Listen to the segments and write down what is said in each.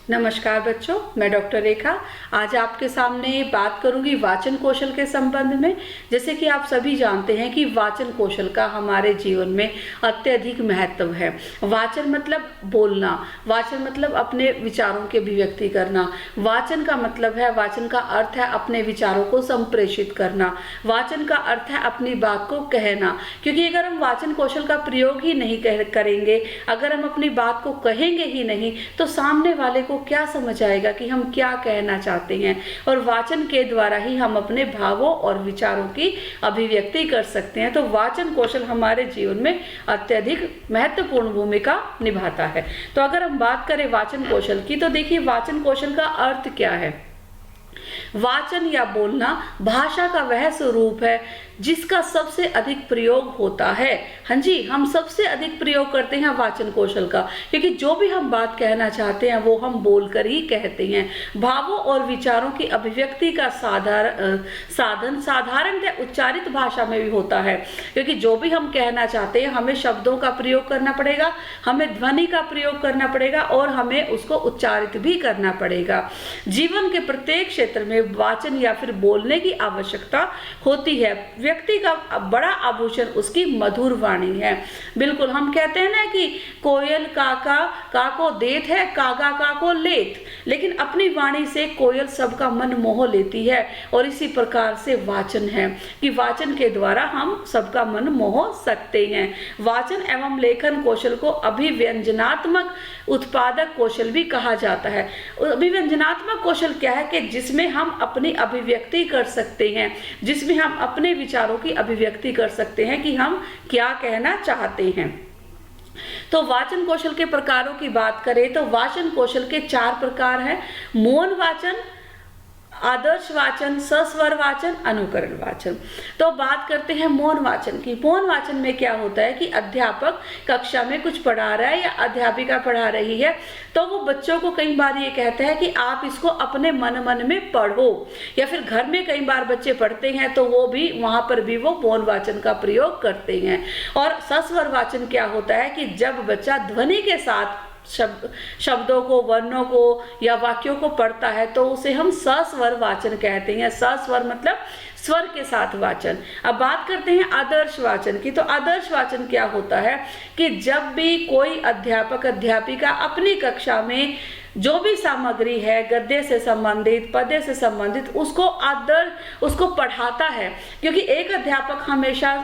नमस्कार बच्चों, मैं डॉक्टर रेखा आज आपके सामने बात करूंगी वाचन कौशल के संबंध में। जैसे कि आप सभी जानते हैं कि वाचन कौशल का हमारे जीवन में अत्यधिक महत्व है। वाचन मतलब बोलना, वाचन मतलब अपने विचारों की अभिव्यक्ति करना, वाचन का मतलब है, वाचन का अर्थ है अपने विचारों को संप्रेषित करना, वाचन का अर्थ है अपनी बात को कहना। क्योंकि अगर हम वाचन कौशल का प्रयोग ही नहीं करेंगे, अगर हम अपनी बात को कहेंगे ही नहीं, तो सामने वाले को क्या समझ आएगा कि हम क्या कहना चाहते हैं। और वाचन के द्वारा ही हम अपने भावों और विचारों की अभिव्यक्ति कर सकते हैं। तो वाचन कौशल हमारे जीवन में अत्यधिक महत्वपूर्ण भूमिका निभाता है। तो अगर हम बात करें वाचन कौशल की, तो देखिए वाचन कौशल का अर्थ क्या है। वाचन या बोलना भाषा का वह स्वरूप है जिसका सबसे अधिक प्रयोग होता है। हाँ जी, हम सबसे अधिक प्रयोग करते हैं वाचन कौशल का, क्योंकि जो भी हम बात कहना चाहते हैं वो हम बोलकर ही कहते हैं। भावों और विचारों की अभिव्यक्ति का साधन साधारणतः उच्चारित भाषा में भी होता है, क्योंकि जो भी हम कहना चाहते हैं हमें शब्दों का प्रयोग करना पड़ेगा, हमें ध्वनि का प्रयोग करना पड़ेगा और हमें उसको उच्चारित भी करना पड़ेगा। जीवन के प्रत्येक क्षेत्र में वाचन या फिर बोलने की आवश्यकता होती है। व्यक्ति का बड़ा आभूषण उसकी मधुर वाणी है। बिल्कुल, हम कहते हैं ना कि कोयल काका काको देत है, कागा काको लेत, लेकिन अपनी वाणी से कोयल सबका मन मोह लेती है। और इसी प्रकार से वाचन है कि वाचन के द्वारा हम सबका मन मोह सकते हैं। वाचन एवं लेखन कौशल को अभिव्यंजनात्मक उत्पादक कौशल भी कहा जाता है। अभिव्यंजनात्मक कौशल क्या है कि जिसमें हम अपनी अभिव्यक्ति कर सकते हैं, जिसमें हम अपने विचारों की अभिव्यक्ति कर सकते हैं कि हम क्या कहना चाहते हैं। तो वाचन कौशल के प्रकारों की बात करें तो वाचन कौशल के 4 प्रकार हैं। मौन वाचन, आदर्श वाचन, सस्वर वाचन, अनुकरण वाचन। तो बात करते हैं मौन वाचन की। मौन वाचन में क्या होता है कि अध्यापक कक्षा में कुछ पढ़ा रहा है या अध्यापिका पढ़ा रही है, तो वो बच्चों को कई बार ये कहता है कि आप इसको अपने मन मन में पढ़ो। या फिर घर में कई बार बच्चे पढ़ते हैं तो वो भी वहां पर भी वो मौन वाचन का प्रयोग करते हैं। और सस्वर वाचन क्या होता है कि जब बच्चा ध्वनि के साथ शब्दों को, वर्णों को या वाक्यों को पढ़ता है तो उसे हम सस्वर वाचन कहते हैं। सस्वर मतलब स्वर के साथ वाचन। अब बात करते हैं आदर्श वाचन की। तो आदर्श वाचन क्या होता है कि जब भी कोई अध्यापक अध्यापिका अपनी कक्षा में जो भी सामग्री है, गद्य से संबंधित, पद्य से संबंधित, उसको पढ़ाता है। क्योंकि एक अध्यापक हमेशा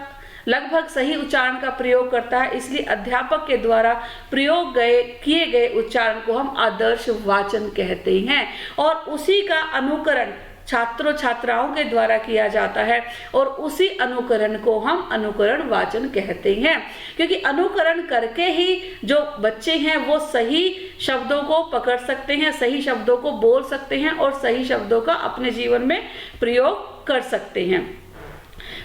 लगभग सही उच्चारण का प्रयोग करता है, इसलिए अध्यापक के द्वारा किए गए उच्चारण को हम आदर्श वाचन कहते हैं। और उसी का अनुकरण छात्रों छात्राओं के द्वारा किया जाता है और उसी अनुकरण को हम अनुकरण वाचन कहते हैं। क्योंकि अनुकरण करके ही जो बच्चे हैं वो सही शब्दों को पकड़ सकते हैं, सही शब्दों को बोल सकते हैं और सही शब्दों का अपने जीवन में प्रयोग कर सकते हैं।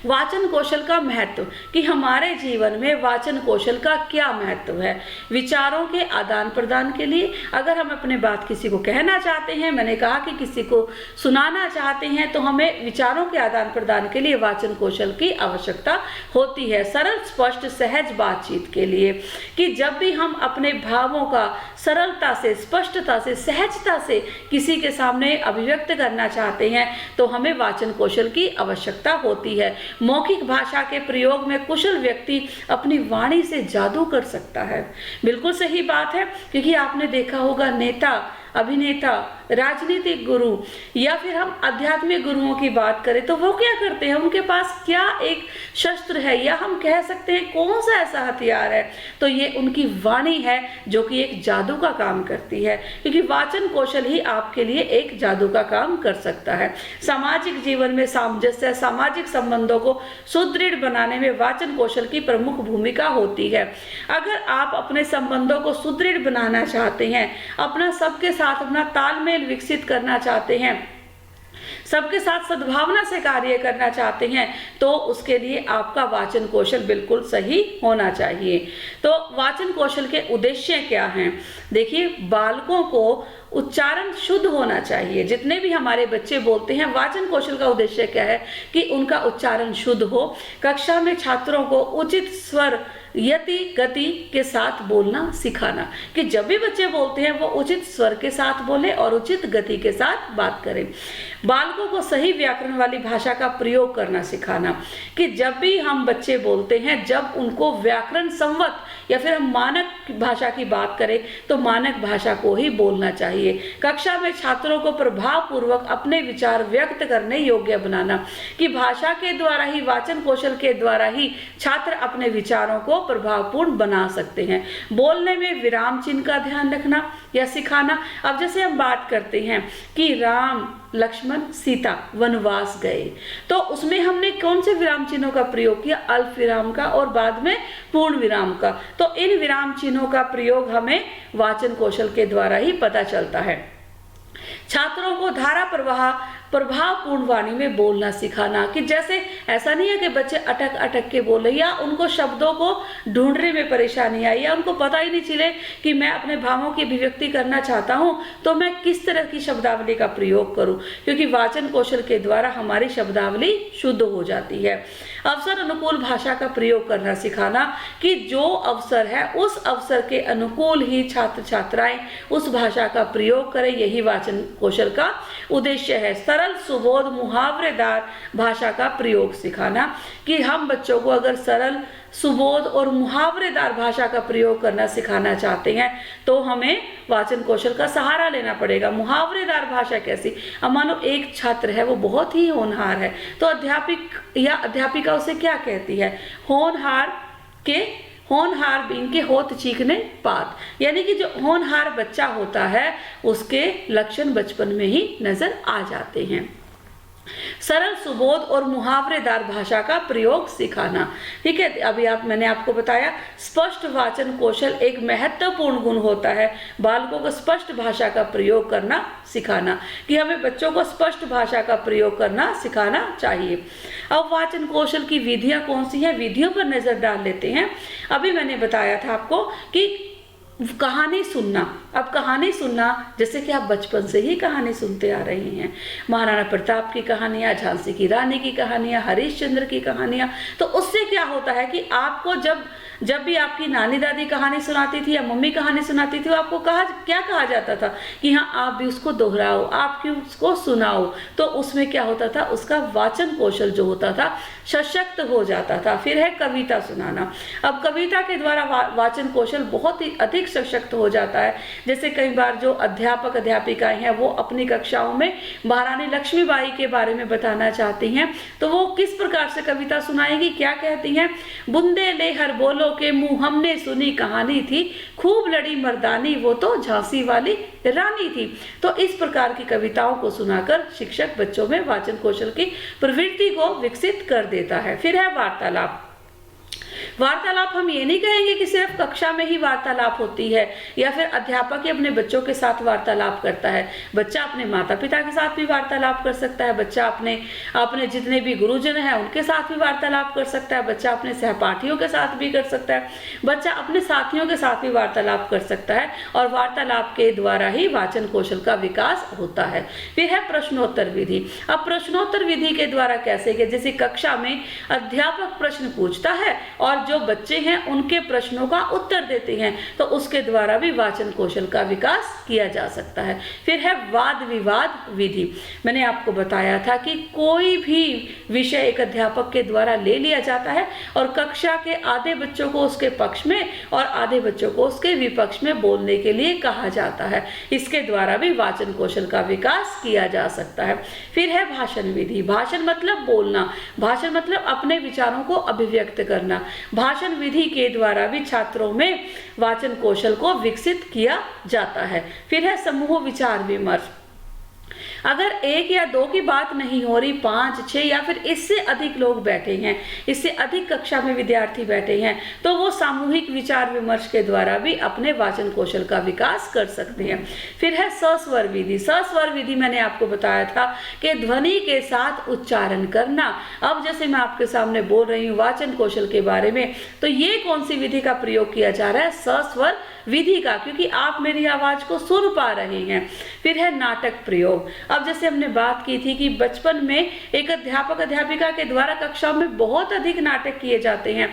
वाचन कौशल का महत्व कि हमारे जीवन में वाचन कौशल का क्या महत्व है। विचारों के आदान प्रदान के लिए, अगर हम अपने बात किसी को कहना चाहते हैं, मैंने कहा कि किसी को सुनाना चाहते हैं, तो हमें विचारों के आदान प्रदान के लिए वाचन कौशल की आवश्यकता होती है। सरल स्पष्ट सहज बातचीत के लिए कि जब भी हम अपने भावों का सरलता से, स्पष्टता से, सहजता से किसी के सामने अभिव्यक्त करना चाहते हैं तो हमें वाचन कौशल की आवश्यकता होती है। मौखिक भाषा के प्रयोग में कुशल व्यक्ति अपनी वाणी से जादू कर सकता है। बिल्कुल सही बात है, क्योंकि आपने देखा होगा नेता, अभिनेता, राजनीतिक गुरु या फिर हम आध्यात्मिक गुरुओं की बात करें तो वो क्या करते हैं, उनके पास क्या एक शस्त्र है या हम कह सकते हैं कौन सा ऐसा हथियार है, तो ये उनकी वाणी है जो कि एक जादू का काम करती है। क्योंकि वाचन कौशल ही आपके लिए एक जादू का काम कर सकता है। सामाजिक जीवन में सामंजस्य, सामाजिक संबंधों को सुदृढ़ बनाने में वाचन कौशल की प्रमुख भूमिका होती है। अगर आप अपने संबंधों को सुदृढ़ बनाना चाहते हैं, अपना सबके साथ अपना तालमेल विकसित करना चाहते हैं, सबके साथ सद्भावना से कार्य करना चाहते हैं, तो उसके लिए आपका वाचन कौशल बिल्कुल सही होना चाहिए। तो वाचन कौशल के उद्देश्य क्या हैं? देखिए, बालकों को उच्चारण शुद्ध होना चाहिए। जितने भी हमारे बच्चे बोलते हैं, वाचन कौशल का उद्देश्य क्या है कि उनका उच्चारण शुद्ध हो। कक्षा में छात्रों को उचित स्वर यति गति के साथ बोलना सिखाना, कि जब भी बच्चे बोलते हैं वो उचित स्वर के साथ बोले और उचित गति के साथ बात करें। बालकों को सही व्याकरण वाली भाषा का प्रयोग करना सिखाना, कि जब भी हम बच्चे बोलते हैं, जब उनको व्याकरण संवत या फिर हम मानक भाषा की बात करें तो मानक भाषा को ही बोलना चाहिए। कक्षा में छात्रों को प्रभावपूर्वक अपने विचार व्यक्त करने योग्य बनाना, कि भाषा के द्वारा ही, वाचन कौशल के द्वारा ही छात्र अपने विचारों को प्रभावपूर्ण बना सकते हैं। बोलने में विराम चिन्ह का ध्यान रखना या सिखाना। अब जैसे हम बात करते हैं कि राम लक्ष्मण सीता वनवास गए, तो उसमें हमने कौन से विराम चिन्हों का प्रयोग किया? अल्प विराम का और बाद में पूर्ण विराम का। तो इन विराम चिन्हों का प्रयोग हमें वाचन कौशल के द्वारा ही पता चलता है। छात्रों को धारा प्रभावपूर्ण वाणी में बोलना सिखाना, कि जैसे ऐसा नहीं है कि बच्चे अटक अटक के बोले या उनको शब्दों को ढूंढने में परेशानी आई या उनको पता ही नहीं चले कि मैं अपने भावों की अभिव्यक्ति करना चाहता हूं तो मैं किस तरह की शब्दावली का प्रयोग करूं, क्योंकि वाचन कौशल के द्वारा हमारी शब्दावली शुद्ध हो जाती है। अवसर अनुकूल भाषा का प्रयोग करना सिखाना, कि जो अवसर है उस अवसर के अनुकूल ही छात्र छात्राएं उस भाषा का प्रयोग करें, यही वाचन कौशल का उद्देश्य है। सरल सुबोध मुहावरेदार भाषा का प्रयोग सिखाना, कि हम बच्चों को अगर सरल सुबोध और मुहावरेदार भाषा का प्रयोग करना सिखाना चाहते हैं तो हमें वाचन कौशल का सहारा लेना पड़ेगा। मुहावरेदार भाषा कैसी? अब मानो एक छात्र है, वो बहुत ही होनहार है, तो अध्यापक या अध्यापिका उसे क्या कहती है? होनहार बीन के होत चीखने पात, यानी कि जो होनहार बच्चा होता है उसके लक्षण बचपन में ही नजर आ जाते हैं। सरल सुबोध और मुहावरेदार भाषा का प्रयोग सिखाना, ठीक है। अभी मैंने आपको बताया स्पष्ट वाचन कौशल एक महत्वपूर्ण गुण होता है। बालकों को स्पष्ट भाषा का प्रयोग करना सिखाना, कि हमें बच्चों को स्पष्ट भाषा का प्रयोग करना सिखाना चाहिए। अब वाचन कौशल की विधियां कौन सी हैं? विधियों पर नजर डाल लेते हैं। अभी मैंने बताया था आपको कि कहानी सुनना। अब कहानी सुनना, जैसे कि आप बचपन से ही कहानी सुनते आ रहे हैं, महाराणा प्रताप की कहानियां, झांसी की रानी की कहानियां, हरिश्चंद्र की कहानियां, तो उससे क्या होता है कि आपको जब भी आपकी नानी दादी कहानी सुनाती थी या मम्मी कहानी सुनाती थी, आपको क्या कहा जाता था कि हाँ आप भी उसको दोहराओ, आप भी उसको सुनाओ। तो उसमें क्या होता था? उसका वाचन कौशल जो होता था सशक्त हो जाता था। फिर है कविता सुनाना। अब कविता के द्वारा वाचन कौशल बहुत ही अधिक सशक्त हो जाता है। जैसे कई बार जो अध्यापक अध्यापिकाएं हैं वो अपनी कक्षाओं में महारानी लक्ष्मीबाई के बारे में बताना चाहती हैं, तो वो किस प्रकार से कविता सुनाएगी? क्या कहती हैं? बुंदे ले हर बोलो के मुंह हमने सुनी कहानी थी, खूब लड़ी मर्दानी वो तो झांसी वाली रानी थी। तो इस प्रकार की कविताओं को सुनाकर शिक्षक बच्चों में वाचन कौशल की प्रवृत्ति को विकसित कर देता है। फिर है वार्तालाप। वार्तालाप हम ये नहीं कहेंगे कि सिर्फ कक्षा में ही वार्तालाप होती है या फिर अध्यापक ही अपने बच्चों के साथ वार्तालाप करता है। बच्चा अपने माता पिता के साथ भी वार्तालाप कर सकता है, बच्चा अपने जितने भी गुरुजन हैं उनके साथ भी वार्तालाप कर सकता है, बच्चा अपने सहपाठियों के साथ भी कर सकता है, बच्चा अपने साथियों के साथ भी वार्तालाप कर सकता है, और वार्तालाप के द्वारा ही वाचन कौशल का विकास होता है। फिर है प्रश्नोत्तर विधि। अब प्रश्नोत्तर विधि के द्वारा कैसे कि जैसे कक्षा में अध्यापक प्रश्न पूछता है और जो बच्चे हैं उनके प्रश्नों का उत्तर देते हैं, तो उसके द्वारा भी वाचन कौशल का विकास किया जा सकता है। फिर है वाद विवाद विधि। मैंने आपको बताया था कि कोई भी विषय एक अध्यापक के द्वारा ले लिया जाता है और कक्षा के आधे बच्चों को उसके पक्ष में और आधे बच्चों को उसके विपक्ष में बोलने के लिए कहा जाता है। इसके द्वारा भी वाचन कौशल का विकास किया जा सकता है। फिर है भाषण विधि। भाषण मतलब बोलना, भाषण मतलब अपने विचारों को अभिव्यक्त करना। भाषण विधि के द्वारा भी छात्रों में वाचन कौशल को विकसित किया जाता है। फिर है समूह विचार विमर्श। अगर एक या दो की बात नहीं हो रही, 5, 6 या फिर इससे अधिक लोग बैठे हैं, इससे अधिक कक्षा में विद्यार्थी बैठे हैं, तो वो सामूहिक विचार विमर्श के द्वारा भी अपने वाचन कौशल का विकास कर सकते हैं। फिर है सस्वर विधि। सस्वर विधि मैंने आपको बताया था कि ध्वनि के साथ उच्चारण करना। अब जैसे मैं आपके सामने बोल रही हूँ वाचन कौशल के बारे में, तो ये कौन सी विधि का प्रयोग किया जा रहा है? सस्वर विधि का, क्योंकि आप मेरी आवाज को सुन पा रहे हैं। फिर है नाटक प्रयोग। अब जैसे हमने बात की थी कि बचपन में एक अध्यापक अध्यापिका के द्वारा कक्षाओं में बहुत अधिक नाटक किए जाते हैं।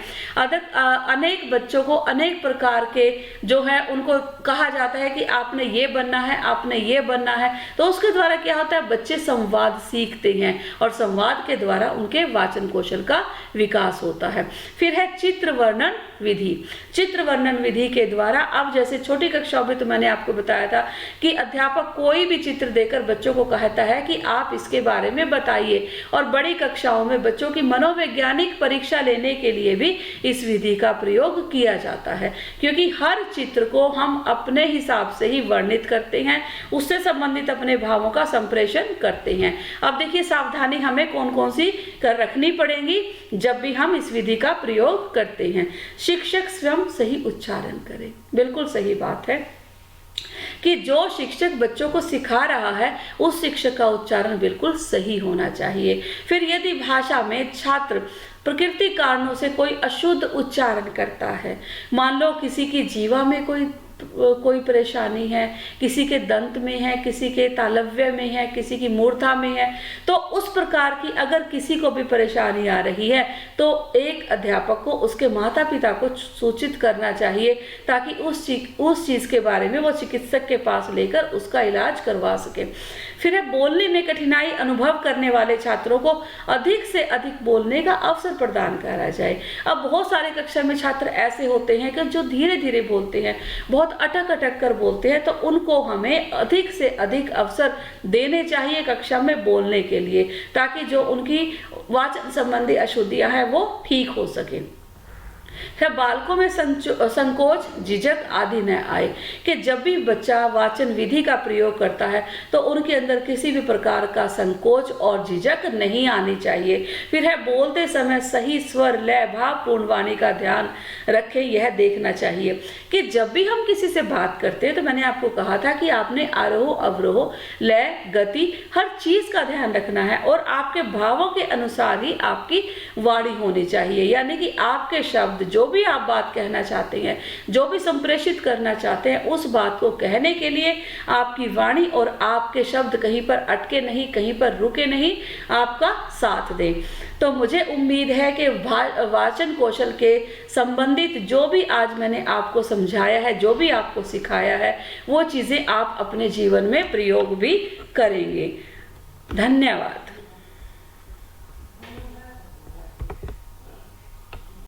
अनेक बच्चों को अनेक प्रकार के जो है उनको कहा जाता है कि आपने ये बनना है, आपने ये बनना है। तो उसके द्वारा क्या होता है, बच्चे संवाद सीखते हैं और संवाद के द्वारा उनके वाचन कौशल का विकास होता है। फिर है चित्र वर्णन विधि। चित्र वर्णन विधि के द्वारा, अब जैसे छोटी कक्षाओं में तो मैंने आपको बताया था कि अध्यापक कोई भी चित्र देकर बच्चों को कहता है कि आप इसके बारे में बताइए, और बड़ी कक्षाओं में बच्चों की मनोवैज्ञानिक परीक्षा लेने के लिए भी इस विधि का प्रयोग किया जाता है, क्योंकि हर चित्र को हम अपने हिसाब से ही वर्णित करते हैं, उससे संबंधित अपने भावों का संप्रेषण करते हैं। अब देखिए सावधानी हमें कौन कौन सी कर रखनी पड़ेगी जब भी हम इस विधि का प्रयोग करते हैं। शिक्षक स्वयं सही उच्चारण करें। बिल्कुल सही बात है कि जो शिक्षक बच्चों को सिखा रहा है उस शिक्षक का उच्चारण बिल्कुल सही होना चाहिए। फिर यदि भाषा में छात्र प्रकृति कारणों से कोई अशुद्ध उच्चारण करता है, मान लो किसी की जीवा में कोई परेशानी है, किसी के दंत में है, किसी के तालव्य में है, किसी की मूर्धा में है, तो उस प्रकार की अगर किसी को भी परेशानी आ रही है तो एक अध्यापक को उसके माता पिता को सूचित करना चाहिए, ताकि उस चीज के बारे में वो चिकित्सक के पास लेकर उसका इलाज करवा सके। फिर है बोलने में कठिनाई अनुभव करने वाले छात्रों को अधिक से अधिक बोलने का अवसर प्रदान करा जाए। अब बहुत सारे कक्षा में छात्र ऐसे होते हैं कि जो धीरे धीरे बोलते हैं, बहुत अटक अटक कर बोलते हैं, तो उनको हमें अधिक से अधिक अवसर देने चाहिए कक्षा में बोलने के लिए, ताकि जो उनकी वाचन संबंधी अशुद्धियां हैं वो ठीक हो सके। फिर बालकों में संकोच, झिझक आदि न आए, कि जब भी बच्चा वाचन विधि का प्रयोग करता है तो उनके अंदर किसी भी प्रकार का संकोच और झिझक नहीं आनी चाहिए। फिर है बोलते समय सही स्वर, लय, भावपूर्ण वाणी का ध्यान रखें। यह देखना चाहिए कि जब भी हम किसी से बात करते हैं तो मैंने आपको कहा था कि आपने आरोह अवरोह, लय, गति, हर चीज का ध्यान रखना है, और आपके भावों के अनुसार ही आपकी वाणी होनी चाहिए। यानी कि आपके शब्द, जो भी आप बात कहना चाहते हैं, जो भी संप्रेषित करना चाहते हैं, उस बात को कहने के लिए आपकी वाणी और आपके शब्द कहीं पर अटके नहीं, कहीं पर रुके नहीं, आपका साथ दें। तो मुझे उम्मीद है कि वाचन कौशल के संबंधित जो भी आज मैंने आपको समझाया है, जो भी आपको सिखाया है, वो चीजें आप अपने जीवन में प्रयोग भी करेंगे। धन्यवाद।